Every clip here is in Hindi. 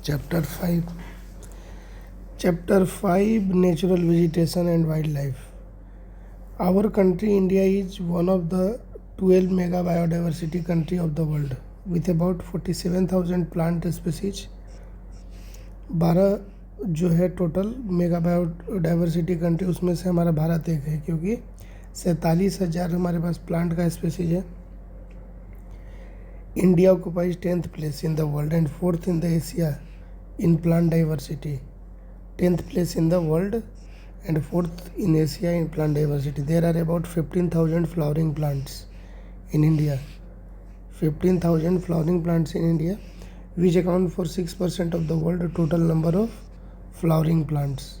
Chapter 5. Chapter 5, Natural Vegetation and Wildlife. Our country, India, is one of the 12 mega biodiversity country of the world with about 47,000 plant species. 12 जो है टोटल मेगा बायोडाइवर्सिटी कंट्री, उसमें से हमारा भारत एक है क्योंकि 47,000 हमारे पास प्लांट का स्पीसीज है. India occupies 10th place in the world and 4th in the Asia in plant diversity. 10th place in the world and 4th in Asia in plant diversity. There are about 15,000 flowering plants in India. 15,000 flowering plants in India, which account for 6% of the world total number of flowering plants.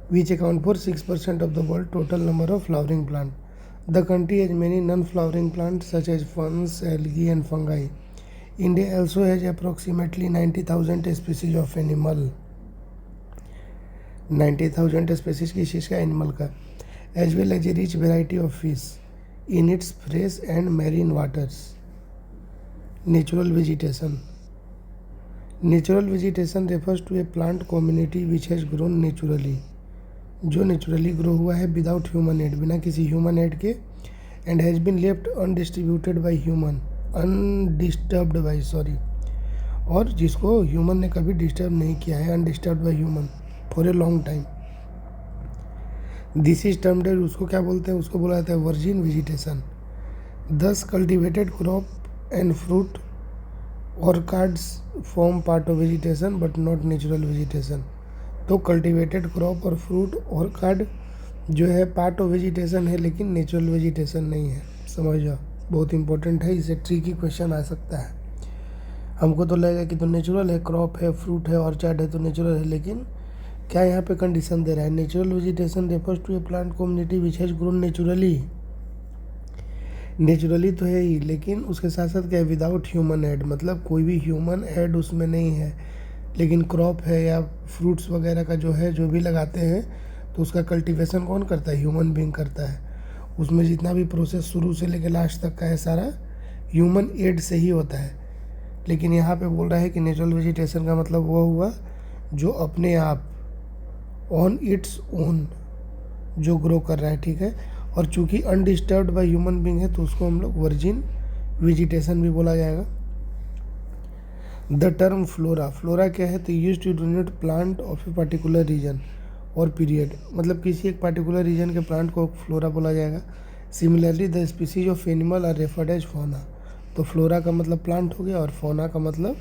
Which account for 6% of the world total number of flowering plants. The country has many non-flowering plants such as ferns, algae and fungi. India also has approximately 90,000 species of animal. 90,000 species की चीज़ का एनिमल का, as well as a rich variety of fish in its fresh and marine waters. Natural vegetation. Natural vegetation refers to a plant community which has grown naturally. जो नेचुरली ग्रो हुआ है विदाउट ह्यूमन एड, बिना किसी ह्यूमन एड के, and has been left undistributed by human, undisturbed by और जिसको ह्यूमन ने कभी डिस्टर्ब नहीं किया है, undisturbed by human for a long time. This is termed, उसको क्या बोलते हैं, उसको बोला जाता है virgin vegetation. Thus cultivated crop and fruit orchards form part of vegetation but not natural vegetation. तो कल्टिवेटेड क्रॉप और फ्रूट ऑर्कार्ड जो है पार्ट ऑफ वेजिटेशन है लेकिन नेचुरल वेजिटेशन नहीं है. समझ जाओ, बहुत इंपॉर्टेंट है, इससे ट्रिकी क्वेश्चन आ सकता है. हमको तो लगेगा कि तो नेचुरल है, क्रॉप है, फ्रूट है, ऑर्चार्ड है तो नेचुरल है, लेकिन क्या यहाँ पे कंडीशन दे रहा है. Natural vegetation refers to a plant community which has grown naturally. Naturally तो है ही, लेकिन उसके साथ साथ क्या है, विदाउट ह्यूमन एड, मतलब कोई भी ह्यूमन एड उसमें नहीं है. लेकिन क्रॉप है या फ्रूट्स वगैरह का जो है, जो भी लगाते हैं तो उसका कल्टीवेशन कौन करता है, ह्यूमन बीइंग करता है. उसमें जितना भी प्रोसेस शुरू से लेकर लास्ट तक का है सारा ह्यूमन एड से ही होता है. लेकिन यहाँ पे बोल रहा है कि नेचुरल वेजिटेशन का मतलब वो हुआ जो अपने आप ऑन इट्स ओन जो ग्रो कर रहा है, ठीक है. और चूंकि अनडिस्टर्ब्ड बाय ह्यूमन बीइंग है तो उसको हम लोग वर्जिन वेजिटेशन भी बोला जाएगा. द टर्म फ्लोरा, फ्लोरा क्या है, तो use to denote plant of a particular region और पीरियड, मतलब किसी एक पर्टिकुलर रीजन के प्लांट को फ्लोरा बोला जाएगा. Similarly the species of animal are referred as fauna. तो फ्लोरा का मतलब प्लांट हो गया और फौना का मतलब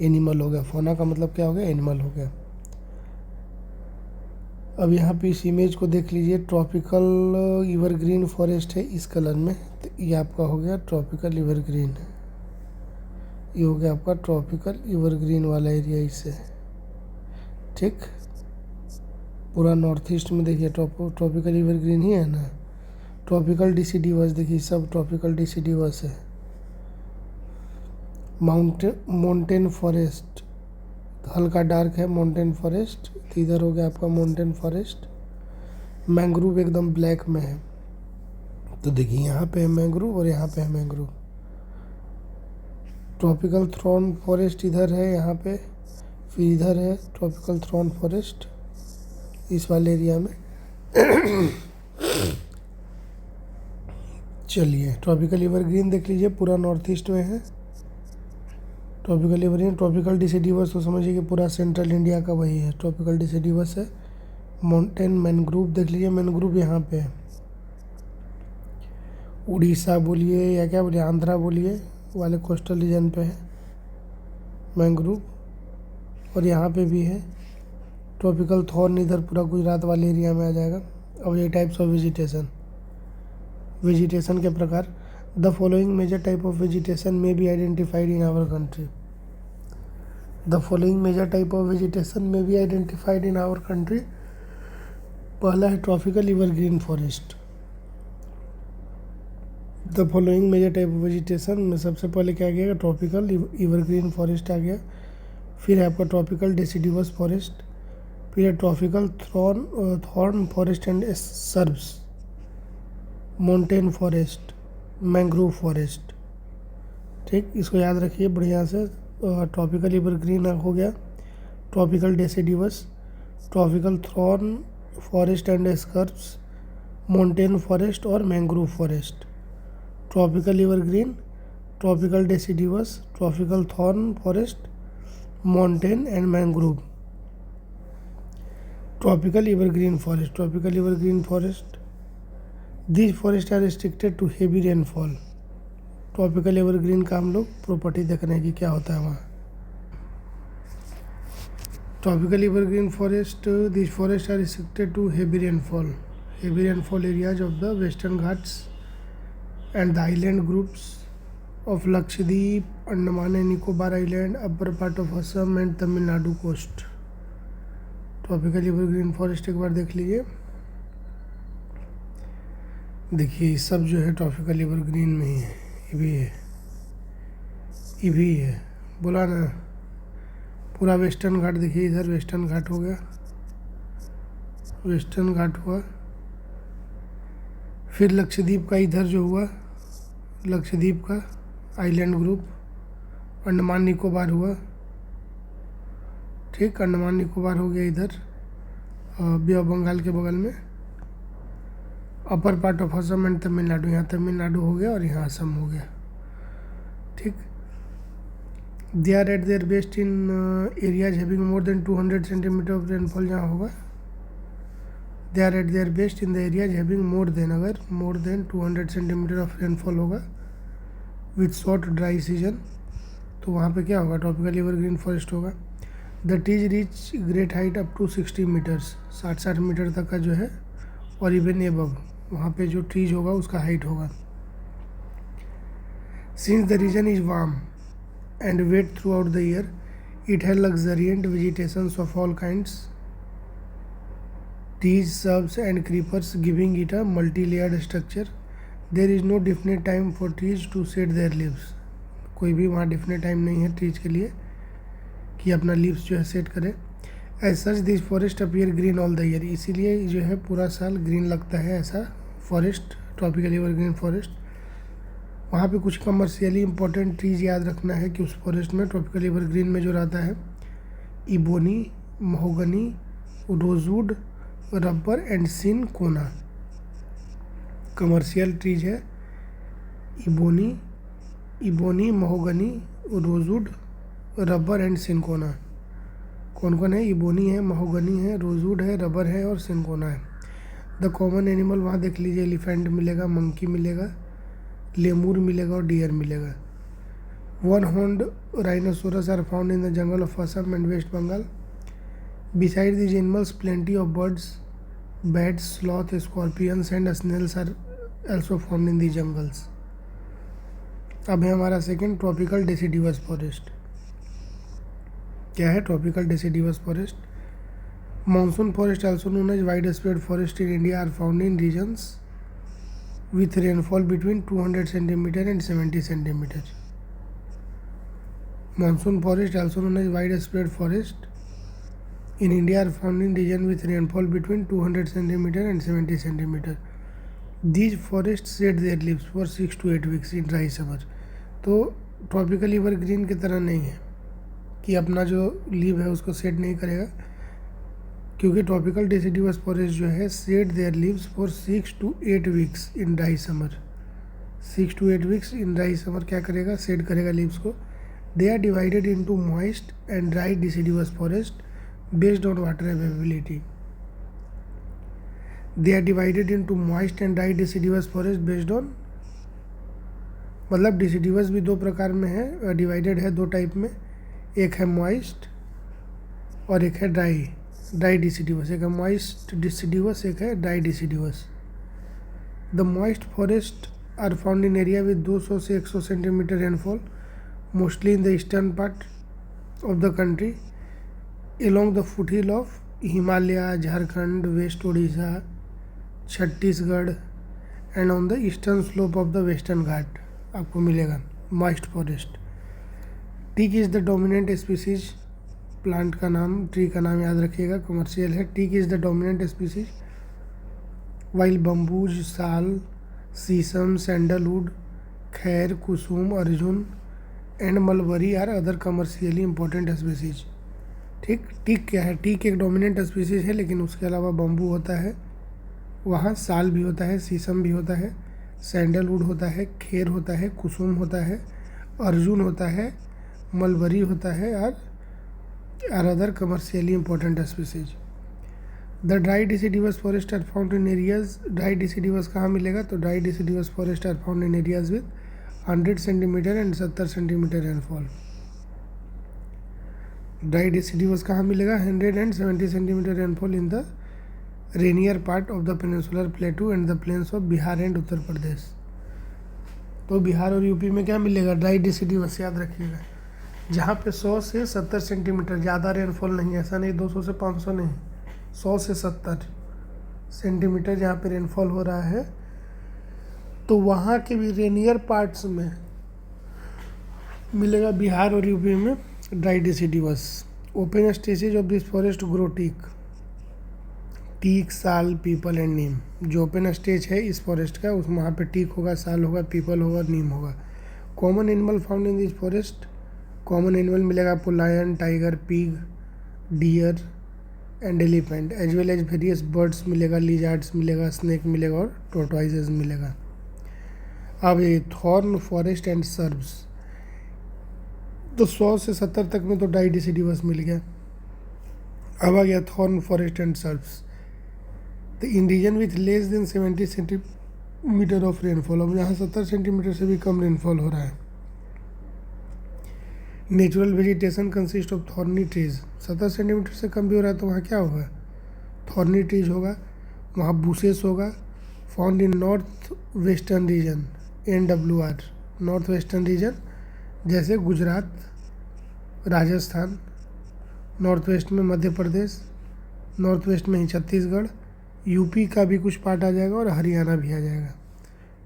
एनिमल हो गया. फौना का मतलब क्या हो गया, एनिमल हो गया. अब यहाँ पे इस इमेज को देख लीजिए, ट्रॉपिकल एवरग्रीन फॉरेस्ट है इस कलर में, तो ये आपका हो गया ट्रॉपिकल एवरग्रीन. ये हो गया आपका ट्रॉपिकल एवरग्रीन वाला एरिया इससे, ठीक. पूरा नॉर्थ ईस्ट में देखिए ट्रॉपिकल एवरग्रीन ही है ना. ट्रॉपिकल डिसिडिवस देखिए, सब ट्रॉपिकल डिसिडिवस है. माउंटेन फॉरेस्ट हल्का डार्क है, माउंटेन फॉरेस्ट. तो इधर हो गया आपका माउंटेन फॉरेस्ट. मैंग्रोव एकदम ब्लैक में है, तो देखिए यहाँ पे है मैंग्रोव और यहाँ पे है मैंग्रोव. ट्रॉपिकल थ्रॉन फॉरेस्ट इधर है, यहाँ पे फिर इधर है ट्रॉपिकल थ्रॉन फॉरेस्ट इस वाले एरिया में. चलिए ट्रॉपिकल एवरग्रीन देख लीजिए, पूरा नॉर्थ ईस्ट में है ट्रॉपिकल एवरग्रीन. ट्रॉपिकल डिसिडिवस तो समझिए कि पूरा सेंट्रल इंडिया का वही है, ट्रॉपिकल डिसिडिवस है. माउंटेन मैनग्रोव देख लीजिए, मैनग्रोव यहाँ पे है. उड़ीसा बोलिए या क्या बोलिए, आंध्रा बोलिए वाले कोस्टल रीजन पे है मैंग्रोव. और यहाँ पे भी है ट्रॉपिकल थॉर्न, इधर पूरा गुजरात वाले एरिया में आ जाएगा. अब ये टाइप्स ऑफ वेजिटेशन के प्रकार. The following major type of vegetation may be identified in our country. The following major type of vegetation may be identified in our country. पहला है tropical evergreen forest. The following major type of vegetation में सबसे पहले क्या गया, ट्रॉपिकल एवरग्रीन फॉरेस्ट आ गया. फिर है आपका ट्रॉपिकल डेसिडिवस फॉरेस्ट. फिर है tropical thorn forest and shrubs, mountain forest, mangrove forest, ठीक. इसको याद रखिए बढ़िया से, ट्रॉपिकल एवरग्रीन हो गया, tropical deciduous, tropical thorn forest and scrubs, mountain forest और mangrove forest. Tropical evergreen, tropical deciduous, tropical thorn forest, mountain and mangrove. Tropical evergreen forest, tropical evergreen forest, this forest are restricted to heavy rainfall. Tropical evergreen का हम लोग प्रॉपर्टी देख रहे हैं कि क्या होता है वहाँ। Tropical evergreen forest, this forest are restricted to heavy rainfall areas of the Western Ghats and the island groups of Lakshadweep, Andaman and Nicobar island, upper part of Assam and Tamil Nadu coast. Tropical evergreen forest एक बार देख लीजिए। देखिए सब जो है ट्रॉपिकल एवरग्रीन में ही है। ये भी है बोला ना। पूरा वेस्टर्न घाट देखिए, इधर वेस्टर्न घाट हो गया, वेस्टर्न घाट हुआ। फिर लक्षद्वीप का इधर जो हुआ, लक्षद्वीप का आइलैंड ग्रुप, अंडमान निकोबार हुआ, ठीक, अंडमान निकोबार हो गया इधर बे ऑफ बंगाल के बगल में। अपर part of Assam and Tamil Nadu, यहाँ तमिलनाडु हो गया और यहाँ असम हो गया, ठीक। They are at their best in areas having more than 200 centimetre of rainfall, जहाँ होगा they are at their best in the areas having more than, अगर more than 200 centimetre of rainfall होगा विथ शॉर्ट ड्राई सीजन, तो वहाँ पे क्या होगा, ट्रॉपिकल एवरग्रीन फॉरेस्ट होगा। The trees reach great height up to 60 metres, 60 metre तक का जो है, और इवन एबव वहाँ पे जो ट्रीज होगा उसका हाइट होगा। Since the region is warm and wet throughout the year, it has luxuriant vegetations of all kinds, trees, shrubs and creepers, giving it a multi-layered structure. There is no definite time for trees to shed their leaves. कोई भी वहाँ definite time नहीं है ट्रीज के लिए कि अपना लीव्स जो है सेट करे। As such this forest appear green all the year. इसीलिए जो है पूरा साल ग्रीन लगता है ऐसा फॉरेस्ट, ट्रॉपिकल एवरग्रीन फॉरेस्ट। वहाँ पे कुछ कमर्शियली इंपॉर्टेंट ट्रीज याद रखना है कि उस फॉरेस्ट में, ट्रॉपिकल एवरग्रीन में जो रहता है, ebony, mahogany, rosewood, rubber and cinchona. Commercial trees है ebony, mahogany, rosewood, rubber and cinchona. कौन कौन है? इबोनी है, महोगनी है, रोजवुड है, रबर है और सिनकोना है। द कॉमन एनिमल वहाँ देख लीजिए, एलिफेंट मिलेगा, मंकी मिलेगा, लेमूर मिलेगा और डियर मिलेगा। One horned rhinoceros are found in the jungle of Assam and West Bengal. Besides these animals, plenty of birds, bats, sloth, scorpions and snails are also found in the jungles. अब है हमारा सेकेंड ट्रॉपिकल डेसिडिवस फॉरेस्ट। क्या है tropical deciduous forest? Monsoon forest also known as wide spread forest in India are found in regions with rainfall between 200 centimetre and 70 centimetre. Monsoon forest also known as wide spread forest in India are found in region with rainfall between 200 centimeter and 70 centimeter. These forests shed their leaves for 6 to 8 weeks in dry summer. तो ट्रॉपिकल एवरग्रीन की तरह नहीं है कि अपना जो लीव है उसको सेड नहीं करेगा, क्योंकि ट्रॉपिकल डेसिडिवस फॉरेस्ट जो है shed their leaves for 6 to 8 weeks in dry summer. 6 to 8 weeks in dry summer क्या करेगा? सेड करेगा लीव्स को। They are divided into moist and dry deciduous forest based on water availability. They are divided into moist and dry deciduous forest based on, मतलब डिसिडिवस भी दो प्रकार में है, डिवाइडेड है दो टाइप में, एक है मॉइस्ट और एक है ड्राई डिसिडिवस। एक है मॉइस्ट डिसिडिवस, एक है dry deciduous. The moist forest are found in area with 200 से 100 centimetre rainfall, mostly in the eastern part of the country, along the foothill of Himalaya, Jharkhand, West Odisha, Chhattisgarh and on the eastern slope of the western Ghat आपको मिलेगा moist forest. Teak is the dominant species, plant का नाम, ट्री का नाम याद रखिएगा, कमर्शियल है। Teak is the dominant species, while bamboos, sal, sheesham, sandalwood, khair, kusum, arjun and mulberry are other commercially important species. ठीक, टीक क्या है? टीक एक डोमिनेंट स्पीसीज है, लेकिन उसके अलावा बम्बू होता है, वहाँ साल भी होता है, शीशम भी होता है, सैंडलवुड होता है, खेर होता है, कुसुम होता है, अर्जुन होता है, मलबरी होता है और other commercially important species. The dry deciduous forest are found in areas. Dry deciduous कहाँ मिलेगा? तो dry deciduous forest are found in areas with 100 centimetre and 70 centimetre rainfall. Dry deciduous कहाँ मिलेगा? 100 and 70 centimetre rainfall in the rainier part of the peninsular plateau and the plains of Bihar and Uttar Pradesh. तो बिहार और यूपी में क्या मिलेगा? ड्राई डिसिडिवस, याद रखिएगा। जहाँ पे 100 से 70 सेंटीमीटर, ज़्यादा रेनफॉल नहीं, ऐसा नहीं 200 से 500 नहीं, 100 से 70 सेंटीमीटर जहाँ पे रेनफॉल हो रहा है, तो वहाँ के भी रेनियर पार्ट्स में मिलेगा बिहार और यूपी में dry deciduous. Open stages of this forest grow teak, sal, peepal and neem. जो ओपन स्टेज है इस फॉरेस्ट का, उस वहाँ पे टीक होगा, साल होगा, पीपल होगा, नीम होगा। Common animal found in this forest. Common animal मिलेगा आपको lion, tiger, pig, deer and elephant, as well as various birds मिलेगा, लिजार्ड्स मिलेगा, स्नेक मिलेगा और टोर्टोइजेज मिलेगा। अब ये थॉर्न फॉरेस्ट एंड सर्ब्स, तो 100 से 70 तक में तो ड्राई डिसिडिवस मिल गया। अब आ गया थॉर्न फॉरेस्ट एंड सर्ब्स। तो in region with less than 70 centimetre of rainfall, अब यहाँ 70 सेंटीमीटर से भी कम रेनफॉल हो रहा है। Natural vegetation consist of thorny trees. 70 centimetre से कम भी हो रहा है तो वहाँ क्या होगा? थॉर्नी ट्रीज होगा, वहाँ बुशेस होगा। Found in north western region, NWR, north western region, जैसे गुजरात, राजस्थान, नॉर्थ वेस्ट में मध्य प्रदेश, नॉर्थ वेस्ट में ही छत्तीसगढ़, यूपी का भी कुछ पार्ट आ जाएगा और हरियाणा भी आ जाएगा।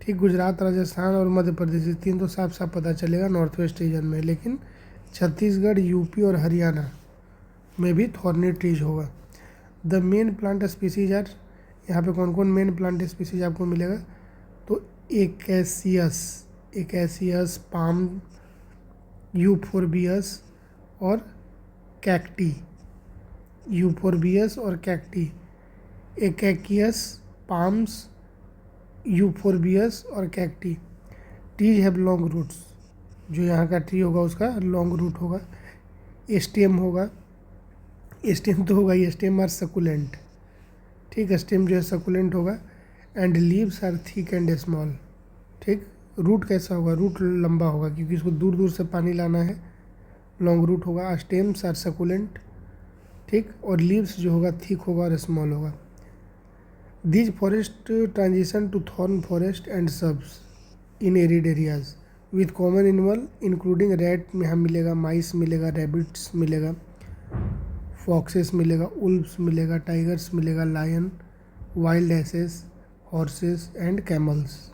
ठीक, गुजरात, राजस्थान और मध्य प्रदेश, ये तीन तो साफ साफ पता चलेगा नॉर्थ वेस्ट रीजन में, लेकिन छत्तीसगढ़, यूपी और हरियाणा में भी थॉर्नी ट्रीज होगा। The main plant species are, यहाँ पे कौन कौन मेन प्लांट स्पीसीज आपको मिलेगा? तो एकेसियस, पाम, यूफोर्बियस और कैक्टी। यूफोर्बियस और कैक्टी, एकेकियस, पाम्स, यूफोर्बियस और cacti. Trees have long roots, जो यहाँ का ट्री होगा उसका लॉन्ग रूट होगा। स्टेम होगा, स्टेम तो होगा ही, स्टेम आर सकुलेंट। ठीक, स्टेम जो है सकुलेंट होगा। And leaves are thick and small. ठीक, रूट कैसा होगा? रूट लंबा होगा, क्योंकि इसको दूर दूर से पानी लाना है, लॉन्ग रूट होगा। Stems are succulent. ठीक, और लीव्स जो होगा थिक होगा और स्मॉल होगा। These forest transition to thorn forest and shrubs in arid areas with common animal including rat में हम मिलेगा, माइस मिलेगा, रैबिट्स मिलेगा, फॉक्सेस मिलेगा, उल्व्स मिलेगा, टाइगर्स मिलेगा, lion, wild asses, horses and camels.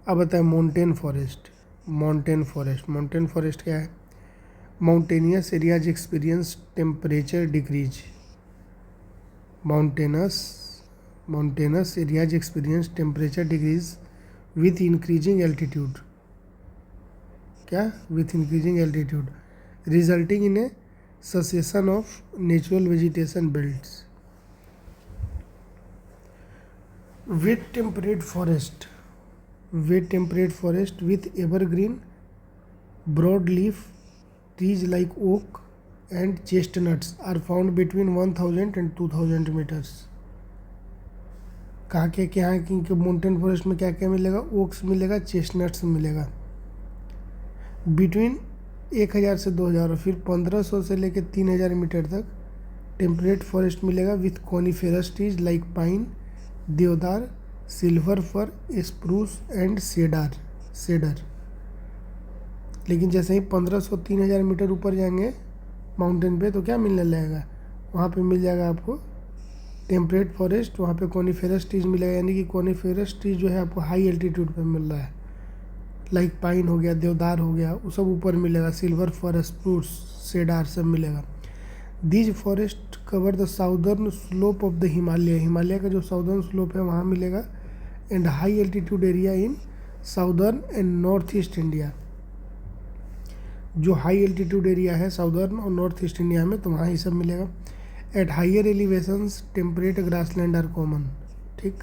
अब बताएं माउंटेन फॉरेस्ट। माउंटेन फॉरेस्ट क्या है? Mountainous areas experience temperature decrease. Mountainous areas experience temperature decrease with increasing altitude. क्या? With increasing altitude, resulting in a cessation of natural vegetation belts. Wet temperate forest with evergreen broadleaf trees like oak and chestnuts are found between 1000 and 2000 meters. कहाँ के क्या है कि माउंटेन फॉरेस्ट में क्या क्या मिलेगा? ओक्स मिलेगा, चेस्टनट्स मिलेगा, बिटवीन 1000 से 2000 और फिर 1500 से लेकर 3000 मीटर तक टेम्परेट फॉरेस्ट मिलेगा with coniferous trees like pine, deodar, silver fir, spruce and cedar. लेकिन जैसे ही 1500-3000 मीटर ऊपर जाएंगे माउंटेन पे तो क्या मिलने लगेगा? वहाँ पे मिल जाएगा आपको टेम्परेट फॉरेस्ट, वहाँ पे कॉनिफेरस ट्रीज मिलेगा, यानी कि कॉनिफेरस ट्रीज जो है आपको हाई एल्टीट्यूड पे मिल रहा है, लाइक पाइन हो गया, देवदार हो गया, वो सब ऊपर मिलेगा, सिल्वर फर, स्प्रूस, सेडार सब मिलेगा। These forest cover the southern slope of the Himalaya का जो साउदर्न स्लोप है वहाँ मिलेगा, and high altitude area in southern and north east India. जो हाई एल्टीट्यूड एरिया है साउदर्न और नॉर्थ ईस्ट इंडिया में, तो वहाँ ये सब मिलेगा। At higher elevations temperate grassland are common, ठीक,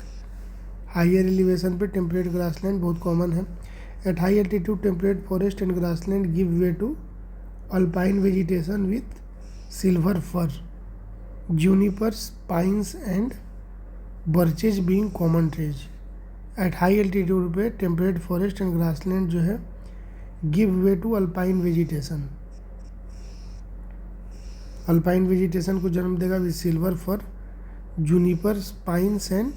हाइयर एलिवेशन पे टेम्परेट ग्रासलैंड बहुत कॉमन है। At high altitude temperate forest and grassland give way to alpine vegetation with silver fir, junipers, pines and birches being common trees. At high altitude पे टेम्परेट फॉरेस्ट एंड ग्रासलैंड जो है give way to alpine vegetation, alpine vegetation को जन्म देगा with silver fir, junipers, pines and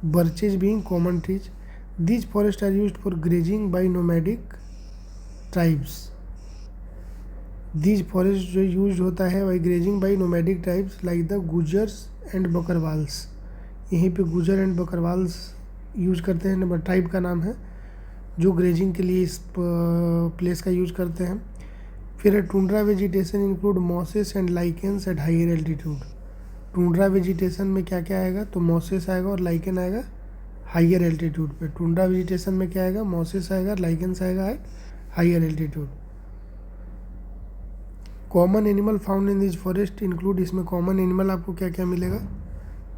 birches being common trees. These forest are used for grazing by nomadic tribes. These forest जो यूज होता है by grazing by nomadic tribes like the Gujjars and Bakarwals. यहीं पे गुजर एंड बकरवाल्स यूज करते हैं, नंबर ट्राइब का नाम है जो ग्रेजिंग के लिए इस प्लेस का यूज करते हैं। फिर tundra vegetation include mosses and lichens at higher altitude. Tundra vegetation में क्या क्या आएगा, तो मॉसेस आएगा और लाइकेन आएगा हाइयर एल्टीट्यूड पे। टुंड्रा वेजिटेशन में क्या आएगा, मॉसेस आएगा, लाइकेंस आएगा at higher altitude. Common animal found in this forest include, इसमें कॉमन एनिमल आपको क्या क्या मिलेगा,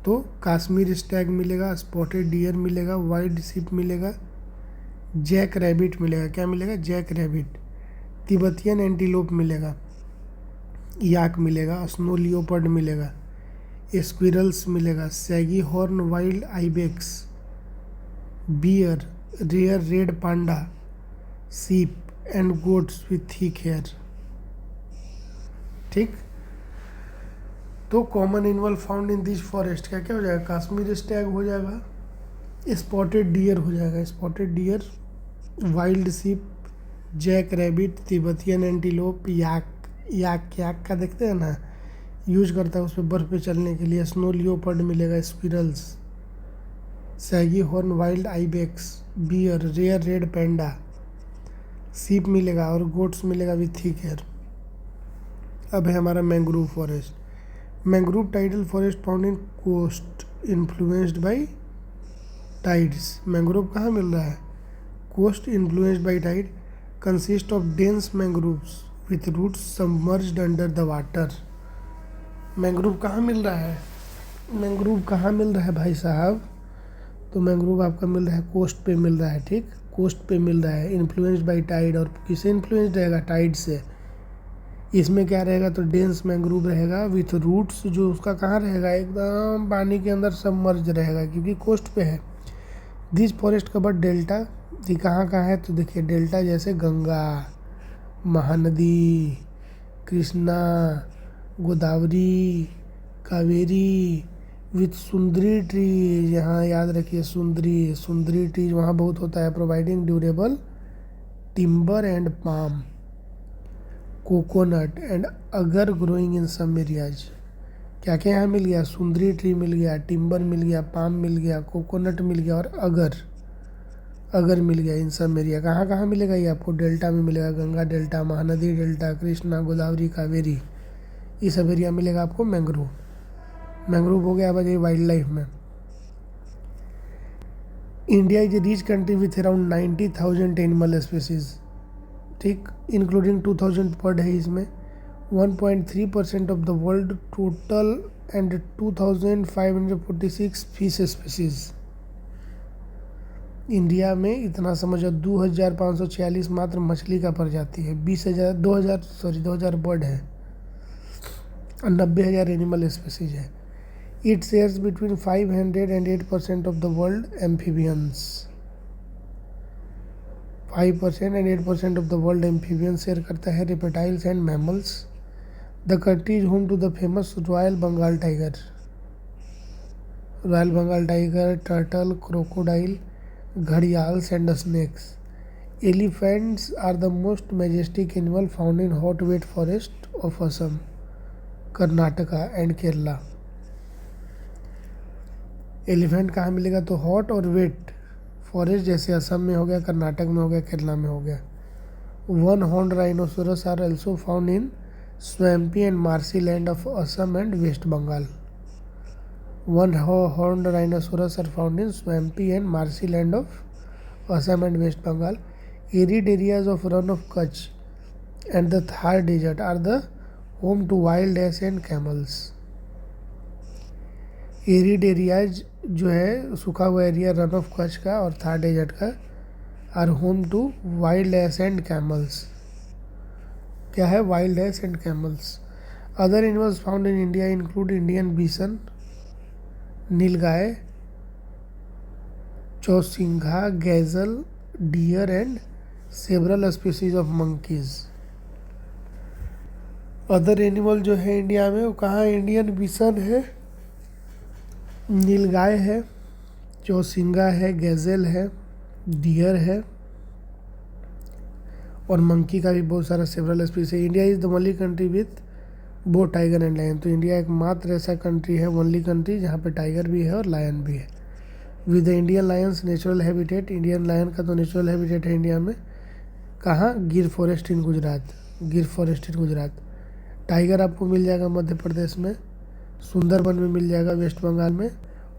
तो काश्मीर स्टैग मिलेगा, स्पॉटेड डियर मिलेगा, वाइल्ड शिप मिलेगा, जैक रैबिट मिलेगा। क्या मिलेगा, जैक रैबिट। तिब्बतियन एंटीलोप मिलेगा, याक मिलेगा, स्नो लियोपर्ड मिलेगा, स्क्विरल्स मिलेगा, shaggy horn wild ibex, bear, rare red panda, sheep and goats with thick hair, ठीक। तो common animal found in this forest क्या क्या हो जाएगा, काश्मीर स्टैग हो जाएगा, स्पॉटेड डियर हो जाएगा, spotted deer, wild sheep, jack rabbit, Tibetan antelope, yak का देखते हैं ना, यूज करता है उस पर बर्फ़ पे चलने के लिए, स्नो लियोपर्ड मिलेगा, squirrels, shaggy horn wild ibex, bear, rare red panda, sheep मिलेगा और गोट्स मिलेगा विथ थिक हेयर। अब है हमारा mangrove forest. Mangrove tidal forest found in coast influenced by tides. Mangrove कहाँ मिल रहा है, coast influenced by tide, consist of dense mangroves with roots submerged under the water. Mangrove कहाँ मिल रहा है, मैंग्रोव कहाँ मिल रहा है भाई साहब, तो मैंग्रोव आपका मिल रहा है कोस्ट पे मिल रहा है, ठीक, कोस्ट पे मिल रहा है, इन्फ्लुएंस्ड बाई टाइड। और किससे इन्फ्लुएंस्ड रहेगा, टाइड से। इसमें क्या रहेगा, तो डेंस मैंग्रोव रहेगा विथ रूट्स, जो उसका कहाँ रहेगा, एकदम पानी के अंदर सबमर्ज रहेगा क्योंकि कोस्ट पे है। दिस फॉरेस्ट कवर डेल्टा, ये कहाँ है, तो देखिए डेल्टा जैसे Ganga, Mahanadi, Krishna, Godavari, Kaveri, with Sundari trees. यहाँ याद रखिए सुंदरी ट्रीज वहाँ बहुत होता है, providing durable timber and palm, coconut and अगर ग्रोइंग इन सम एरियाज। क्या क्या यहाँ मिल गया, सुंदरी ट्री मिल गया, टिम्बर मिल गया, पाम मिल गया, कोकोनट मिल गया और अगर मिल गया। इन सब एरिया कहाँ कहाँ मिलेगा, ये आपको डेल्टा में मिलेगा, गंगा डेल्टा, महानदी डेल्टा, कृष्णा, गोदावरी, कावेरी, ये सब एरिया मिलेगा आपको मैंग्रोव। मैंग्रोव हो गया। अब ये वाइल्ड लाइफ में, India is a rich country with around 90,000 animal species, ठीक, इंक्लूडिंग 2000 बर्ड है इसमें, 1.3% of the world total and 2546 fish species. India में इतना समझो 2546 मात्र मछली का प्रजाति है, 2000 बर्ड है और 90,000 एनिमल स्पीसीज है। It shares between 500 and 8% of the world amphibians. 5% and 8% of the world amphibians share करता है, reptiles and mammals. The country is home to the famous royal Bengal tiger, turtle, crocodile, gharials and snakes. Elephants are the most majestic animal found in hot wet forest of Assam, Karnataka and Kerala. Elephant कहाँ मिलेगा, तो हॉट और वेट फॉरेस्ट जैसे असम में हो गया, कर्नाटक में हो गया, केरला में हो गया। One horn rhinoceros are also found in swampy and marshy land of Assam and West Bengal. One horned rhinoceros are found in swampy and marshy land of Assam and West Bengal. Arid areas of Run of Kutch and the Thar desert are the home to wild ass and camels. Arid areas जो है सूखा हुआ एरिया रन ऑफ कच्छ का और थार डेजर्ट का are home to wild ass and camels. क्या है? Wild ass and camels. Other animals found in India include Indian bison, nilgai, chousingha, gazelle, deer and several species of monkeys. Other animal जो है इंडिया में वो कहाँ? इंडियन बीसन है, नीलगाय है, चौसिंगा है, गैज़ल है, डियर है और मंकी का भी बहुत सारा सेवरल स्पीसीज है। India is the only country with both tiger and lion. तो इंडिया एकमात्र ऐसा कंट्री है, ओनली कंट्री, जहाँ पे टाइगर भी है और लायन भी है। With the Indian lions natural habitat, Indian lion का तो नेचुरल हैबिटेट है इंडिया में कहाँ? गिर फॉरेस्ट इन गुजरात, गिर फॉरेस्ट इन गुजरात। टाइगर आपको मिल जाएगा मध्य प्रदेश में, सुंदरबन में मिल जाएगा वेस्ट बंगाल में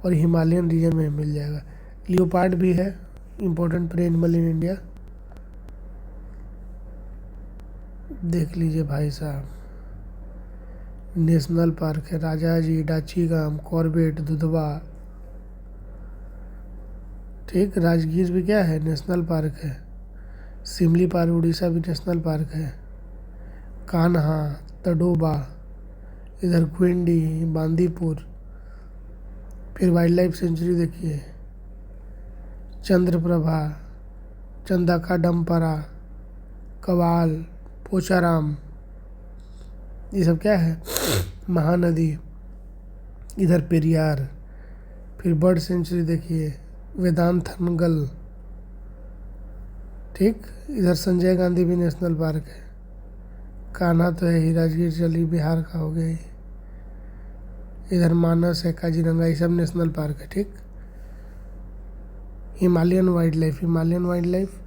और हिमालयन रीजन में मिल जाएगा। लियोपार्ड भी है, important prey animal in India. देख लीजिए भाई साहब, नेशनल पार्क है राजाजी, डाचीगाम, कॉर्बेट, दुधवा। ठीक, राजगीर भी क्या है? नेशनल पार्क है। सिमली पार्क उड़ीसा भी नेशनल पार्क है। कान्हा, तडोबा, इधर क्वेंडी, बांदीपुर। फिर वाइल्ड लाइफ सेंचुरी देखिए, चंद्रप्रभा, चंदाका डम्परा, कवाल, पोचाराम, ये सब क्या है? महानदी। इधर पेरियार। फिर बर्ड सेंचुरी देखिए, वेदांतनगल। ठीक, इधर संजय गांधी भी नेशनल पार्क है। कान्हा तो है ही, राजगीर चली बिहार का हो गया ही। इधर मानस है, काजीरंगा, ये सब नेशनल पार्क है। ठीक, Himalayan wildlife, Himalayan wildlife,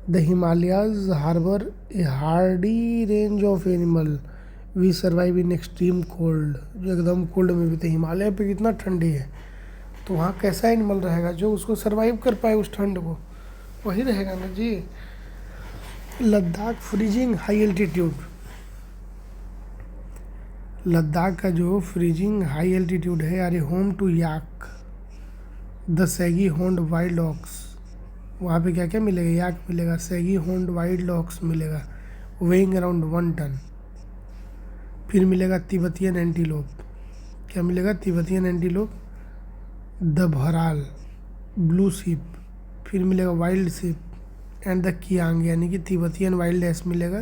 the Himalayas harbour a hardy range of animal we survive in extreme cold. जो एकदम कोल्ड में भी थे, हिमालय पे कितना ठंडी है तो वहाँ कैसा एनिमल रहेगा जो उसको सर्वाइव कर पाए उस ठंड को? वही रहेगा ना जी। Ladakh freezing high altitude, Ladakh का जो फ्रीजिंग हाई एल्टीट्यूड है यार, home to yak, the shaggy horned wild ox. वहाँ पे क्या क्या मिलेगा? याक मिलेगा, सैगी होंड वाइल्ड ऑक्स मिलेगा वेइंग अराउंड 1 टन। फिर मिलेगा तिब्बतियन एंटीलोप। क्या मिलेगा? Tibetan antelope, the bharal, blue sheep. फिर मिलेगा wild sheep and the kiang, यानी कि तिब्बतियन वाइल्ड एस मिलेगा।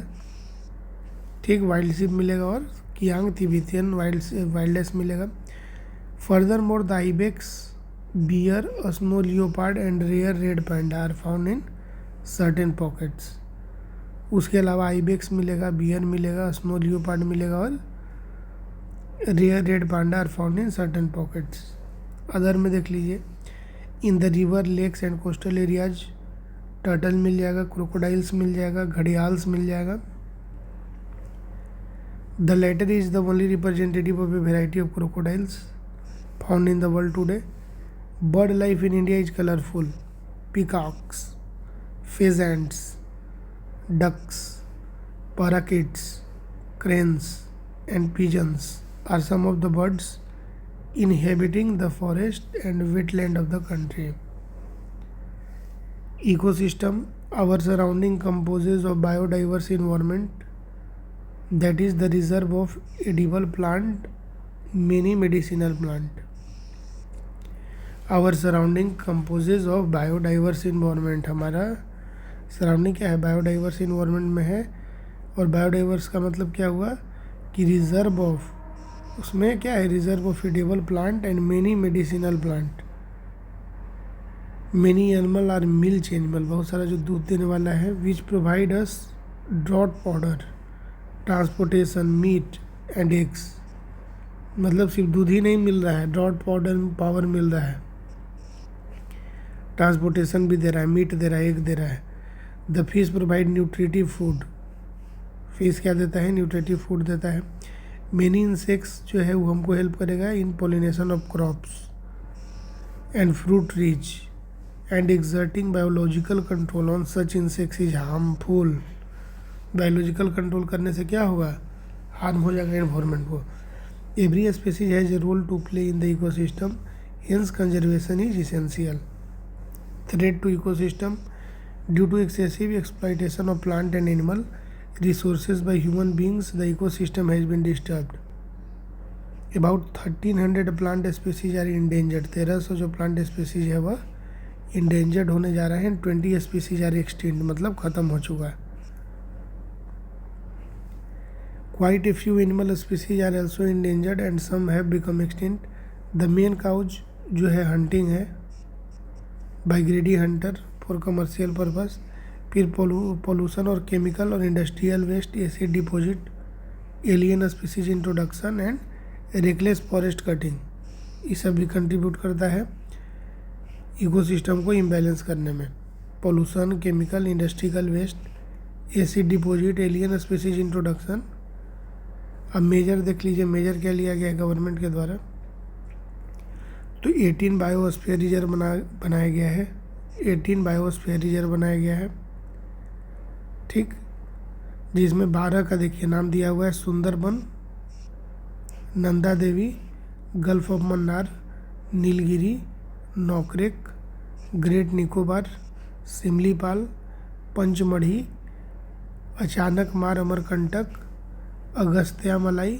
ठीक, वाइल्ड शिप मिलेगा और कियांग तिब्बतियन वाइल्ड एस मिलेगा। Furthermore the ibex, bear, snow leopard and rare red panda are found in certain pockets. उसके अलावा आइबेक्स मिलेगा, बियर मिलेगा, स्नो लियोपार्ड मिलेगा और rare red panda are found in certain pockets. Other में देख लीजिए, in the river, lakes and coastal areas turtle मिल जाएगा, क्रोकोडाइल्स मिल जाएगा, घड़ियाल्स मिल जाएगा। The latter is the only representative of a variety of crocodiles found in the world today. Bird life in India is colourful, peacocks, pheasants, ducks, parakeets, cranes and pigeons are some of the birds inhabiting the forest and wetland of the country. Ecosystem, our surrounding composes of biodiverse environment that is the reserve of edible plant, many medicinal plant. Our surrounding composes of biodiverse environment, हमारा सराउंडिंग क्या है? बायोडाइवर्स इन्वायरमेंट में है। और बायोडाइवर्स का मतलब क्या हुआ कि रिजर्व ऑफ, उसमें क्या है? Reserve of edible plant and many medicinal plant. Many animal are milch animal, बहुत सारा जो दूध देने वाला है। Which provide us draught power, transportation, meat and eggs. मतलब सिर्फ दूध ही नहीं मिल रहा है, ड्रॉट पाउडर पावर मिल रहा है, ट्रांसपोर्टेशन भी दे रहा है, मीट दे रहा है, एग दे रहा है। The fish provide nutritive food, fish क्या देता है? न्यूट्रिटिव फूड देता है। मेनी इंसेक्ट्स जो है वो हमको हेल्प करेगा in pollination of crops and fruit trees and exerting biological control on such insects is harmful. Biological control करने से क्या होगा, हार्म हो जाएगा एनवायरनमेंट को। Every species has a role to play in the ecosystem, hence conservation is essential. Threat to ecosystem due to excessive exploitation of plant and animal resources by human beings, the ecosystem has been disturbed. About 1300 plant species are endangered. 1300 जो plant species है वह endangered होने जा रहे हैं. 20 species are extinct, मतलब ख़त्म हो चुका है. Quite a few animal species are also endangered and some have become extinct. The main cause जो है hunting है by greedy hunter for commercial purpose. फिर पोल्यूशन और केमिकल और industrial waste, acid deposit, alien species introduction and reckless forest cutting, ये सब भी कंट्रीब्यूट करता है इकोसिस्टम को इम्बैलेंस करने में. Pollution, chemical, industrial waste, acid deposit, alien species introduction. अब मेजर देख लीजिए, मेजर क्या लिया गया है गवर्नमेंट के द्वारा. तो 18 बायोस्फीयर रिजर्व बनाया गया है. 18 बायोस्फीयर रिजर्व बनाया गया है, ठीक, जिसमें 12 का देखिए नाम दिया हुआ है. Sundarban, Nanda Devi, Gulf of Mannar, Nilgiri, Nokrek, Great Nicobar, Similipal, Pachmarhi, Achanakmar, Amarkantak, Agasthyamalai,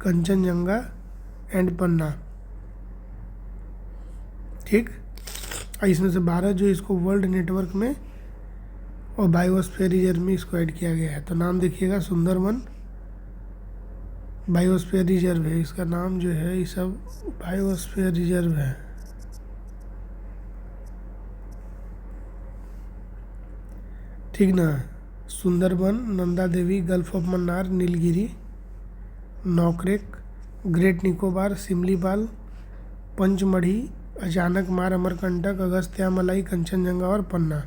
Kanchenjunga and Panna. ठीक, इसमें से 12 जो इसको वर्ल्ड नेटवर्क में और बायोस्फीयर रिजर्व में इसको ऐड किया गया है. तो नाम देखिएगा, सुंदरबन बायोस्फीयर रिजर्व है, इसका नाम जो है ये सब बायोस्फीयर रिजर्व है. ठीक ना. Sundarban, Nanda Devi, Gulf of Mannar, Nilgiri, Nokrek, Great Nicobar, Similipal, Pachmarhi, Achanakmar, Amarkantak, Agasthyamalai, Kanchenjunga और पन्ना.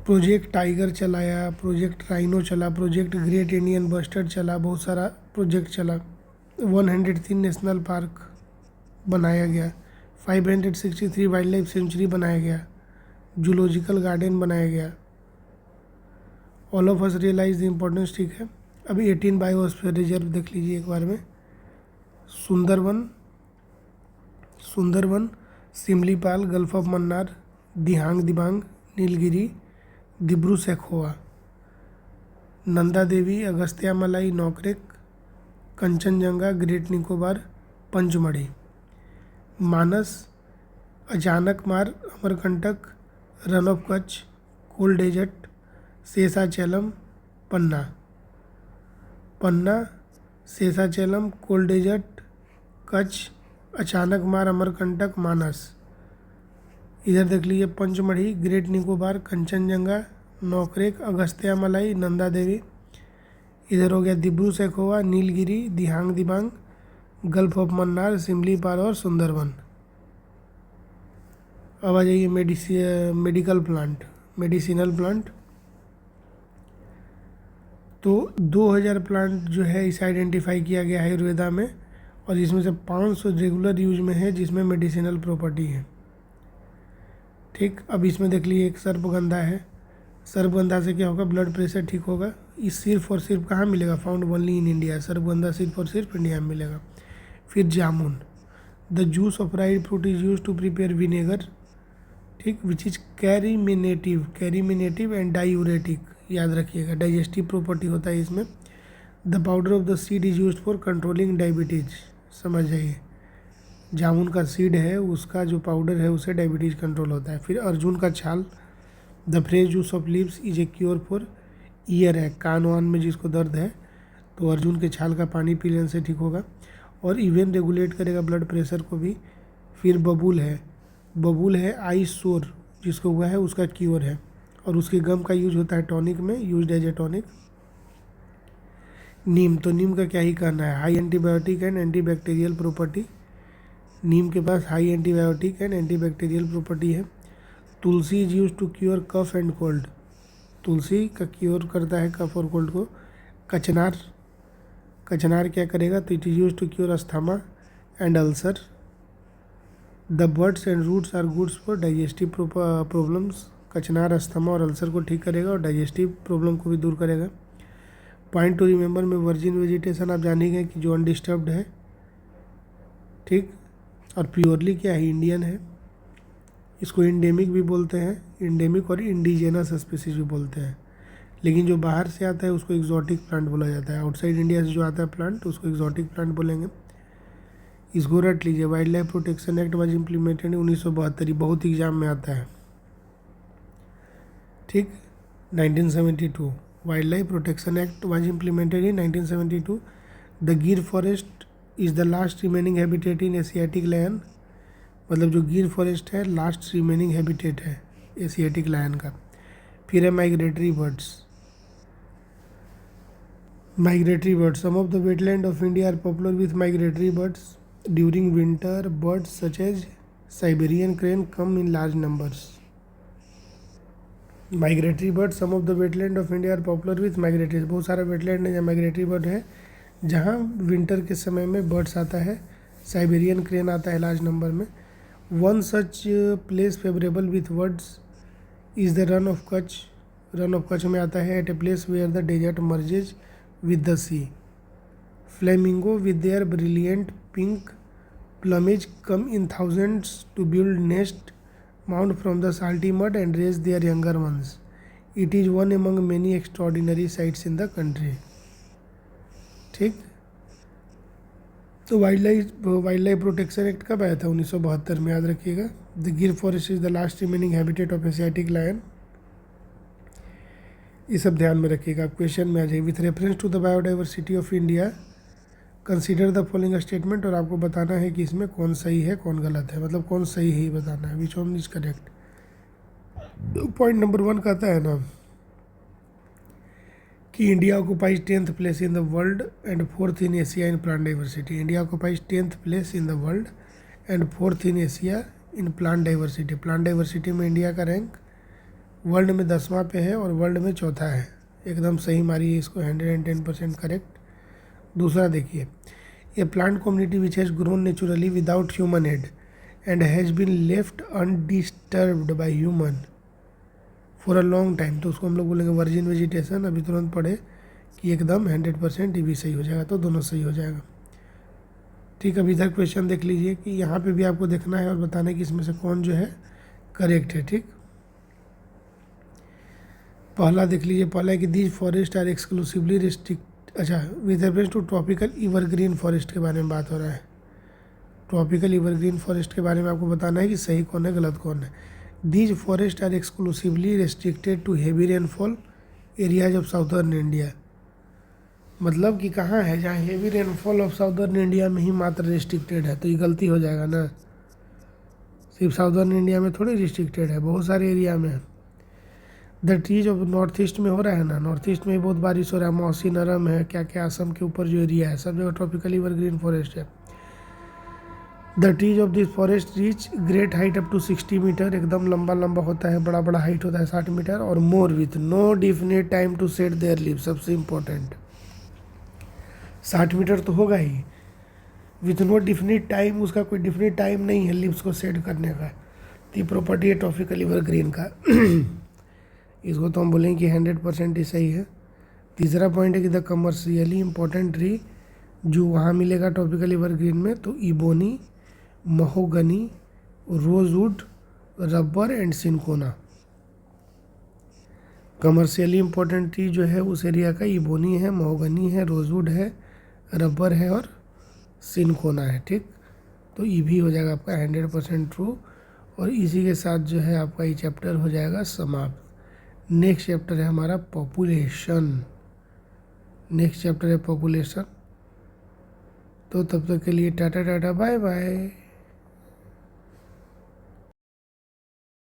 प्रोजेक्ट टाइगर चलाया, प्रोजेक्ट राइनो चला, प्रोजेक्ट ग्रेट इंडियन बस्टर्ड चला, बहुत सारा प्रोजेक्ट चला. 103 नेशनल पार्क बनाया गया, 563 वाइल्ड लाइफ सेंचुरी बनाया गया, जूलॉजिकल गार्डन बनाया गया. All of us realise the importance. ठीक है. अभी 18 बायोस्फीयर रिजर्व देख लीजिए एक बार में. Sundarban, Similipal, Gulf of Mannar, Dihang Dibang, Nilgiri, Dibru Saikhowa, Nanda Devi, Agasthyamalai, Nokrek, Kanchenjunga, Great Nicobar, Pachmarhi. Manas, Achanakmar, Amarkantak, Rann of Kutch, cold desert, Seshachalam, Panna. Seshachalam, cold desert, Kutch, Achanakmar, Amarkantak, Manas. इधर देख लीजिए, पंचमढ़ी, ग्रेट निकोबार, कंचनजंगा, नौकरेक, अगस्त्यामलाई, नंदा देवी. इधर हो गया दिब्रू सैखोवा, नीलगिरी, दिहांग दिबांग, गल्फ ऑफ मन्नार, सिमलीपाल और सुंदरबन. अब आ जाइए मेडिसिनल प्लांट. तो 2000 प्लांट जो है इसे आइडेंटिफाई किया गया है आयुर्वेदा में, और इसमें से 500 रेगुलर यूज में है जिसमें मेडिसिनल प्रॉपर्टी है. ठीक. अब इसमें देख लीजिए, एक सर्पगंधा है. सर्पगंधा से क्या होगा, ब्लड प्रेशर ठीक होगा. इस सिर्फ और सिर्फ कहाँ मिलेगा, found only in India. Sarpagandha सिर्फ और सिर्फ इंडिया में मिलेगा. फिर jamun, the juice of ripe fruit is use to prepare vinegar. ठीक, which is carminative and diuretic. याद रखिएगा, डाइजेस्टिव प्रॉपर्टी होता है इसमें. The powder of the seed is use for controlling diabetes. समझ जाइए, जामुन का सीड है, उसका जो पाउडर है उससे डायबिटीज़ कंट्रोल होता है. फिर अर्जुन का छाल, the fresh juice of leaves is a cure for year है, कान वान में जिसको दर्द है तो अर्जुन के छाल का पानी पी लेने से ठीक होगा. और इवन रेगुलेट करेगा ब्लड प्रेशर को भी. फिर बबूल है आई सोर जिसको हुआ है उसका क्योर है, और उसके गम का यूज होता है टॉनिक में, use as a tonic. Neem, तो नीम का क्या ही कहना है, high antibiotic and antibacterial property. Neem के पास high antibiotic and antibacterial property है. Tulsi is use to cure cough and cold. Tulsi का क्योर करता है कफ और कोल्ड को. कचनार क्या करेगा, तो it is use to cure asthma and ulcer. The buds and roots are goods for digestive problems. Kachnar, asthma और अल्सर को ठीक करेगा और डाइजेस्टिव प्रॉब्लम को भी दूर करेगा। पॉइंट टू रिमेंबर में वर्जिन वेजिटेशन आप जान ही गए कि जो अनडिस्टर्ब्ड है, ठीक, और प्योरली क्या है, इंडियन है। इसको इंडेमिक भी बोलते हैं, इंडेमिक और इंडिजिनस स्पीसीज भी बोलते हैं। लेकिन जो बाहर से आता है उसको एक्जॉटिक प्लांट बोला जाता है। आउटसाइड इंडिया से जो आता है प्लांट उसको एक्जॉटिक प्लांट बोलेंगे। इसको रट लीजिए, Wildlife Protection Act was implemented 1972, बहुत एग्जाम में आता है, ठीक। 1972 Wildlife Protection Act was implemented in 1972। The Gir forest is the last remaining habitat in Asiatic lion, मतलब जो गिर फॉरेस्ट है लास्ट रिमेनिंग हैबिटेट है एशियाटिक लायन का। फिर है migratory birds. Migratory birds. Some of the wetland of India are popular with migratory birds. During winter, birds such as Siberian crane come in large numbers. Migratory birds. Some of the wetland of India are popular with migratory. बहुत सारा wetland है जहाँ migratory bird है, जहाँ winter के समय में birds आता है, Siberian crane आता है large number में. One such place favorable with birds is the Run of Kutch. Run of Kutch में आता है at a place where the desert merges with the sea. Flamingo with their brilliant pink plumage come in thousands to build nest mound from the salty mud and raise their younger ones. It is one among many extraordinary sights in the country. ठीक, तो वाइल्ड लाइफ प्रोटेक्शन एक्ट कब आया था? 1972 में, याद रखिएगा। The Gir forest is the last remaining habitat of Asiatic lion, ये सब ध्यान में रखिएगा, क्वेश्चन में आ जाए। With reference to the biodiversity of India consider the following statement, और आपको बताना है कि इसमें कौन सही है कौन गलत है, मतलब कौन सही है बताना है, which one is correct. Point number 1 कहता है ना कि India occupies 10th place in the world and 4th in Asia in plant diversity. India occupies 10th place in the world and 4th in Asia in plant diversity. Plant diversity में इंडिया का रैंक वर्ल्ड में 10वां पे है और वर्ल्ड में चौथा है। एकदम सही मारिए इसको, 110% करेक्ट। दूसरा देखिए, a plant community which has grown naturally without human aid and has been left undisturbed by human for a long time, तो उसको हम लोग बोलेंगे वर्जिन वेजिटेशन। अभी तुरंत पढ़े कि एकदम 100% ये भी सही हो जाएगा, तो दोनों सही हो जाएगा। ठीक, अभी इधर क्वेश्चन देख लीजिए कि यहाँ पे भी आपको देखना है और बताना है कि इसमें से कौन जो है करेक्ट है। ठीक, पहला देख लीजिए, पहला है कि these forest are exclusively restrict, अच्छा, with reference to tropical evergreen forest के बारे में बात हो रहा है। ट्रॉपिकल इवरग्रीन फॉरेस्ट के बारे में आपको बताना है कि सही कौन है गलत कौन है। These forest are exclusively restricted to heavy rainfall areas of southern India, मतलब कि कहाँ है जहाँ heavy rainfall of southern India में ही मात्र रिस्ट्रिक्टेड है, तो ये गलती हो जाएगा ना। सिर्फ साउदर्न इंडिया में थोड़ी रिस्ट्रिक्टेड है, बहुत सारे एरिया में है। The trees of north east में हो रहा है ना, नॉर्थ ईस्ट में बहुत बारिश हो रहा है, मौसी नरम है, क्या क्या असम के ऊपर जो एरिया है सब जगह ट्रॉपिकल एवरग्रीन फॉरेस्ट है। The trees of this forest reach great height up to 60 metre, एकदम लंबा लंबा होता है, बड़ा बड़ा हाइट होता है 60 मीटर, और more with no definite time to set their leaves, सबसे इम्पोर्टेंट 60 मीटर तो होगा ही, विथ नो डिफिनिट टाइम, उसका कोई डिफिनिट टाइम नहीं है लीव्स को सेट करने का। तो प्रॉपर्टी है ट्रॉपिकल एवरग्रीन का इसको तो हम बोलेंगे कि 100% ही सही है। तीसरा पॉइंट है कि द कमर्शियली इम्पोर्टेंट ट्री जो वहाँ मिलेगा ट्रॉपिकल एवरग्रीन में, तो ebony, mahogany, rosewood, rubber and cinchona. Commercially important tree जो है उस एरिया का इबोनी है, महोगनी है, रोजवुड है, रबर है और सिनकोना है। ठीक, तो ये भी हो जाएगा आपका 100% ट्रू, और इसी के साथ जो है आपका ये चैप्टर हो जाएगा समाप्त। नेक्स्ट चैप्टर है हमारा पॉपुलेशन, नेक्स्ट चैप्टर है पॉपुलेशन। तो तब तक के लिए टाटा टाटा बाय बाय।